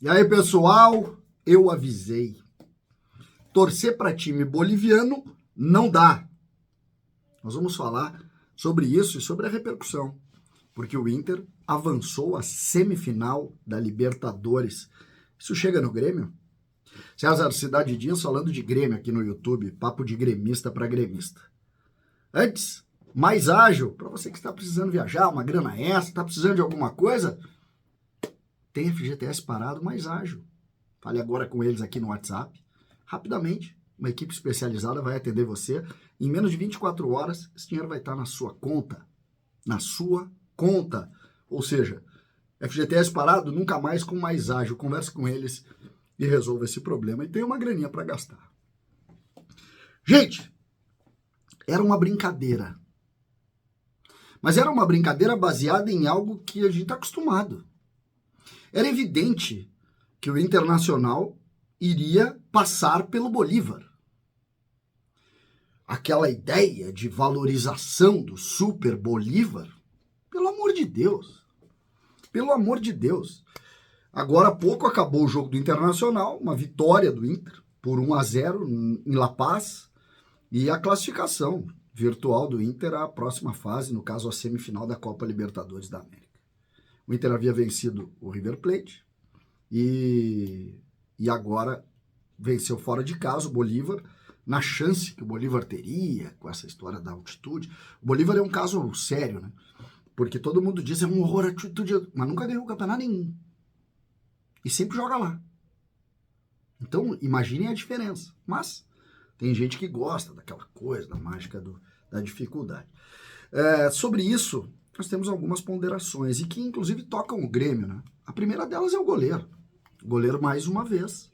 E aí, pessoal, eu avisei. Torcer para time boliviano não dá. Nós vamos falar sobre isso e sobre a repercussão, porque o Inter avançou à semifinal da Libertadores. Isso chega no Grêmio? César Cidade Dias falando de Grêmio aqui no YouTube, papo de gremista para gremista. Antes, mais ágil, para você que está precisando viajar, uma grana extra, está precisando de alguma coisa, tem FGTS parado mais ágil. Fale agora com eles aqui no WhatsApp. Rapidamente, uma equipe especializada vai atender você. Em menos de 24 horas, esse dinheiro vai estar na sua conta. Na sua conta. Ou seja, FGTS parado, nunca mais com mais ágil. Converse com eles e resolva esse problema. E tem uma graninha para gastar. Gente, era uma brincadeira. Mas era uma brincadeira baseada em algo que a gente está acostumado. Era evidente que o Internacional iria passar pelo Bolívar. Aquela ideia de valorização do Super Bolívar, pelo amor de Deus. Pelo amor de Deus. Agora há pouco acabou o jogo do Internacional, uma vitória do Inter por 1-0 em La Paz e a classificação virtual do Inter à próxima fase, no caso a semifinal da Copa Libertadores da América. O Inter havia vencido o River Plate e agora venceu fora de casa o Bolívar, na chance que o Bolívar teria com essa história da altitude. O Bolívar é um caso sério, né? Porque todo mundo diz é um horror a altitude, mas nunca ganhou campeonato nenhum. E sempre joga lá. Então, imaginem a diferença. Mas tem gente que gosta daquela coisa, da mágica da dificuldade. Sobre isso, nós temos algumas ponderações, e que inclusive tocam o Grêmio, né? A primeira delas é o goleiro. O goleiro, mais uma vez,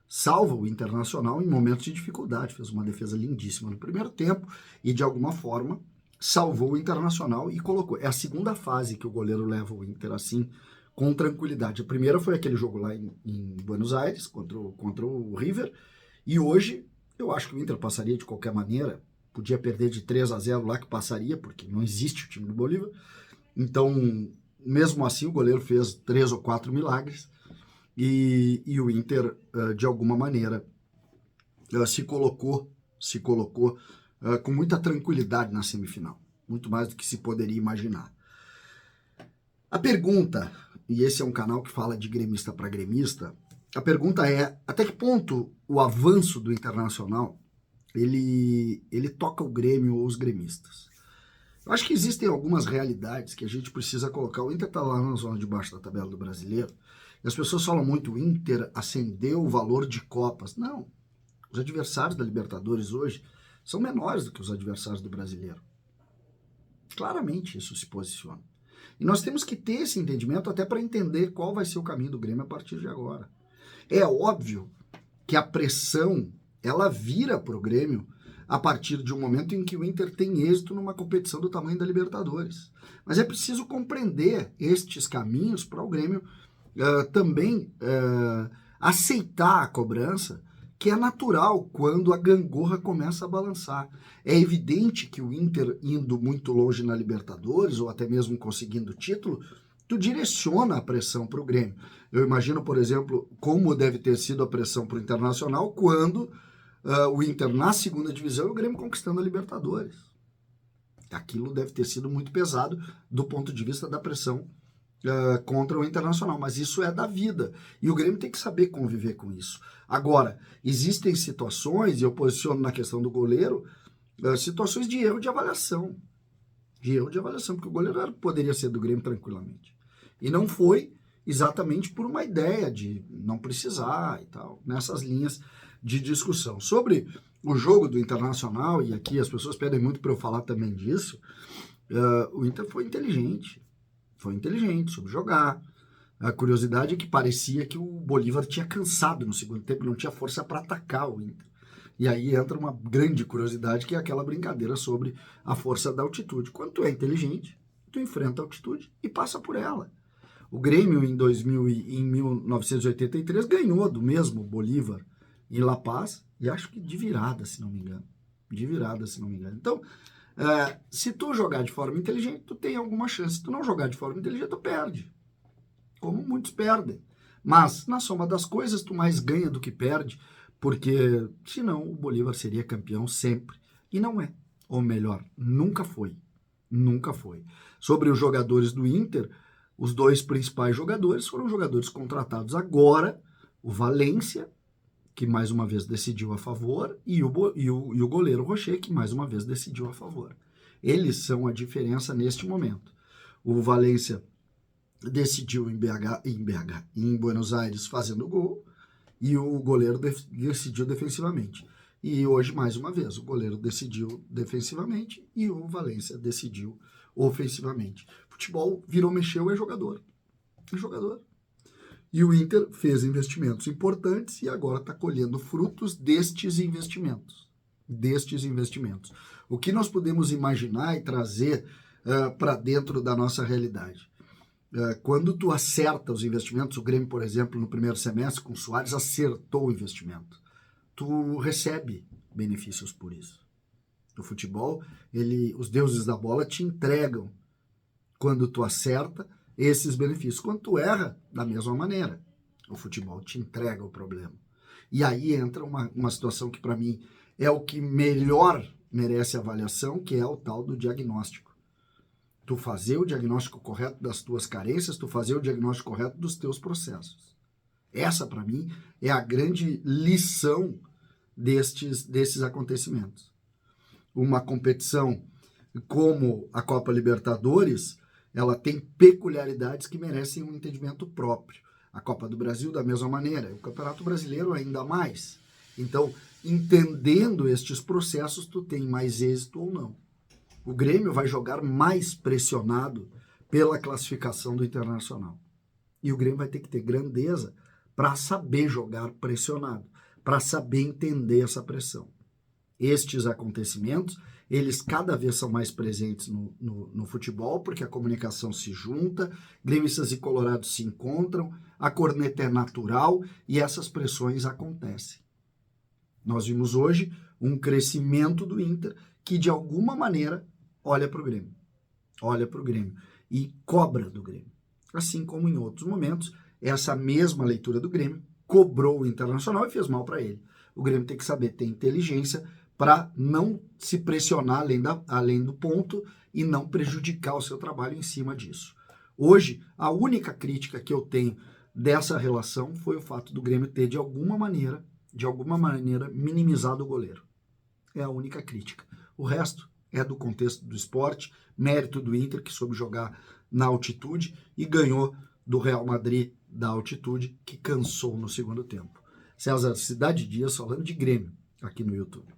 salva o Internacional em momentos de dificuldade. Fez uma defesa lindíssima no primeiro tempo e, de alguma forma, salvou o Internacional e colocou. É a segunda fase que o goleiro leva o Inter assim, com tranquilidade. A primeira foi aquele jogo lá em Buenos Aires, contra o River, e hoje eu acho que o Inter passaria de qualquer maneira. Podia perder de 3-0 lá, que passaria, porque não existe o time do Bolívar. Então, mesmo assim, o goleiro fez 3 ou 4 milagres e o Inter, de alguma maneira, se colocou com muita tranquilidade na semifinal. Muito mais do que se poderia imaginar. A pergunta, e esse é um canal que fala de gremista para gremista, a pergunta é, até que ponto o avanço do Internacional ele toca o Grêmio ou os gremistas? Eu acho que existem algumas realidades que a gente precisa colocar. O Inter está lá na zona de baixo da tabela do Brasileiro, e as pessoas falam muito, o Inter acendeu o valor de Copas. Não, os adversários da Libertadores hoje são menores do que os adversários do Brasileiro. Claramente isso se posiciona. E nós temos que ter esse entendimento até para entender qual vai ser o caminho do Grêmio a partir de agora. É óbvio que a pressão, ela vira para o Grêmio a partir de um momento em que o Inter tem êxito numa competição do tamanho da Libertadores. Mas é preciso compreender estes caminhos para o Grêmio também aceitar a cobrança, que é natural quando a gangorra começa a balançar. É evidente que o Inter, indo muito longe na Libertadores, ou até mesmo conseguindo o título, tu direciona a pressão para o Grêmio. Eu imagino, por exemplo, como deve ter sido a pressão para o Internacional quando o Inter na segunda divisão e o Grêmio conquistando a Libertadores. Aquilo deve ter sido muito pesado do ponto de vista da pressão contra o Internacional, mas isso é da vida, e o Grêmio tem que saber conviver com isso. Agora, existem situações, e eu posiciono na questão do goleiro, situações de erro de avaliação, porque o goleiro poderia ser do Grêmio tranquilamente, e não foi exatamente por uma ideia de não precisar e tal, nessas linhas de discussão. Sobre o jogo do Internacional, e aqui as pessoas pedem muito para eu falar também disso, o Inter foi inteligente soube jogar. A curiosidade é que parecia que o Bolívar tinha cansado no segundo tempo, não tinha força para atacar o Inter. E aí entra uma grande curiosidade, que é aquela brincadeira sobre a força da altitude. Quando tu é inteligente, tu enfrenta a altitude e passa por ela. O Grêmio, em 1983, ganhou do mesmo Bolívar em La Paz, e acho que de virada, se não me engano. Então, se tu jogar de forma inteligente, tu tem alguma chance. Se tu não jogar de forma inteligente, tu perde. como muitos perdem. Mas, na soma das coisas, tu mais ganha do que perde, porque senão o Bolívar seria campeão sempre. E não é. Ou melhor, nunca foi. Nunca foi. Sobre os jogadores do Inter, os dois principais jogadores foram jogadores contratados agora, o Valência, que mais uma vez decidiu a favor, e o goleiro Rocher, que mais uma vez decidiu a favor. Eles são a diferença neste momento. O Valência decidiu em Buenos Aires fazendo gol, e o goleiro decidiu defensivamente. E hoje, mais uma vez, o goleiro decidiu defensivamente e o Valência decidiu ofensivamente. Futebol virou, mexeu, é jogador. É jogador. E o Inter fez investimentos importantes e agora está colhendo frutos destes investimentos. O que nós podemos imaginar e trazer para dentro da nossa realidade? Quando tu acerta os investimentos, o Grêmio, por exemplo, no primeiro semestre, com o Soares, acertou o investimento. Tu recebe benefícios por isso. No futebol, os deuses da bola te entregam, quando tu acerta, esses benefícios. Quando tu erra, da mesma maneira. O futebol te entrega o problema. E aí entra uma situação que, para mim, é o que melhor merece avaliação, que é o tal do diagnóstico. Tu fazer o diagnóstico correto das tuas carências, tu fazer o diagnóstico correto dos teus processos. Essa, para mim, é a grande lição desses acontecimentos. Uma competição como a Copa Libertadores, ela tem peculiaridades que merecem um entendimento próprio. A Copa do Brasil, da mesma maneira, o Campeonato Brasileiro ainda mais. Então, entendendo estes processos, tu tem mais êxito ou não. O Grêmio vai jogar mais pressionado pela classificação do Internacional. E o Grêmio vai ter que ter grandeza para saber jogar pressionado, para saber entender essa pressão. Estes acontecimentos, eles cada vez são mais presentes no futebol, porque a comunicação se junta, gremistas e colorados se encontram, a corneta é natural e essas pressões acontecem. Nós vimos hoje um crescimento do Inter que, de alguma maneira, olha para o Grêmio e cobra do Grêmio. Assim como em outros momentos, essa mesma leitura do Grêmio cobrou o Internacional e fez mal para ele. O Grêmio tem que saber ter inteligência para não se pressionar além do ponto e não prejudicar o seu trabalho em cima disso. Hoje, a única crítica que eu tenho dessa relação foi o fato do Grêmio ter, de alguma maneira, minimizado o goleiro. É a única crítica. O resto é do contexto do esporte, mérito do Inter, que soube jogar na altitude e ganhou do Real Madrid da altitude, que cansou no segundo tempo. César Cidade Dias falando de Grêmio aqui no YouTube.